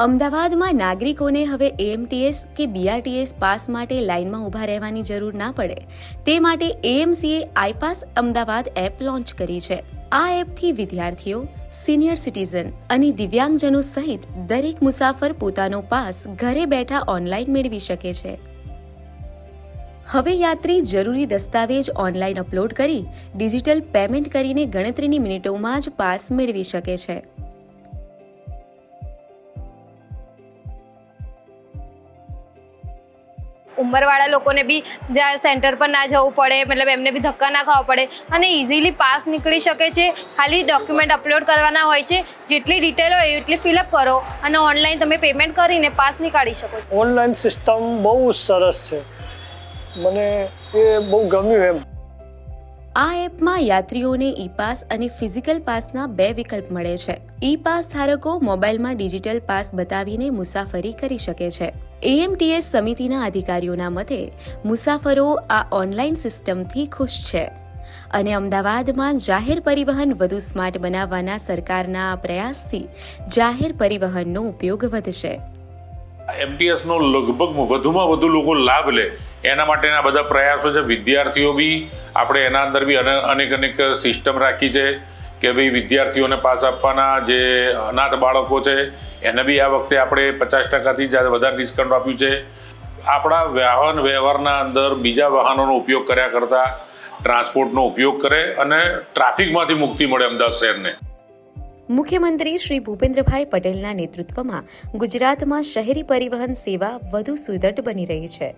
અમદાવાદમાં નાગરિકોને હવે એએમટીએસ કે બીઆરટીએસ પાસ માટે લાઇનમાં ઊભા રહેવાની જરૂર ના પડે તે માટે એએમસીએ આઈપાસ અમદાવાદ એપ લોન્ચ કરી છે. આ એપથી વિદ્યાર્થીઓ, સિનિયર સિટીઝન અને દિવ્યાંગજનો સહિત દરેક મુસાફર પોતાનો પાસ ઘરે બેઠા ઓનલાઈન મેળવી શકે છે. હવે યાત્રી જરૂરી દસ્તાવેજ ઓનલાઈન અપલોડ કરી ડિજિટલ પેમેન્ટ કરીને ગણતરીની મિનિટોમાં જ પાસ મેળવી શકે છે. ઉંમરવાળા લોકોને બી જ્યાં સેન્ટર પર ના જવું પડે, મતલબ એમને બી ધક્કા ના ખાવા પડે અને ઇઝીલી પાસ નીકળી શકે છે. ખાલી ડોક્યુમેન્ટ અપલોડ કરવાના હોય છે, જેટલી ડિટેલ હોય એટલી ફિલઅપ કરો અને ઓનલાઈન તમે પેમેન્ટ કરીને પાસ નીકાળી શકો છો. ઓનલાઈન સિસ્ટમ બહુ સરસ છે, મને એ બહુ ગમ્યું એમ. આ એપમાં યાત્રીઓને ઈ પાસ અને ફિઝિકલ પાસના 2 વિકલ્પ મળે છે. ઈ પાસ ધારકો મોબાઈલમાં ડિજિટલ પાસ બતાવીને મુસાફરી કરી શકે છે. એએમટીએસ સમિતિના અધિકારીઓના મતે મુસાફરો આ ઓનલાઈન સિસ્ટમથી ખુશ છે અને અમદાવાદમાં જાહેર પરિવહન વધુ સ્માર્ટ બનાવવાના સરકારના આ પ્રયાસથી જાહેર પરિવહનનો ઉપયોગ વધશે. એમટીએસનો લગભગ વધુમાં વધુ લોકો લાભ લે એના માટેના બધા પ્રયાસો છે. વિદ્યાર્થીઓ બી આપણે એના અંદર બી અનેક સિસ્ટમ રાખી છે કે ભાઈ વિદ્યાર્થીઓને પાસ આપવાના. જે અનાથ બાળકો છે એને બી આ વખતે આપણે 50% વધારે ડિસ્કાઉન્ટ આપ્યું છે. આપણા વાહન વ્યવહારના અંદર બીજા વાહનોનો ઉપયોગ કર્યા કરતાં ટ્રાન્સપોર્ટનો ઉપયોગ કરે અને ટ્રાફિકમાંથી મુક્તિ મળે અમદાવાદ શહેરને. મુખ્યમંત્રી શ્રી ભૂપેન્દ્રભાઈ પટેલના નેતૃત્વમાં ગુજરાતમાં શહેરી પરિવહન સેવા વધુ સુદૃઢ બની રહી છે.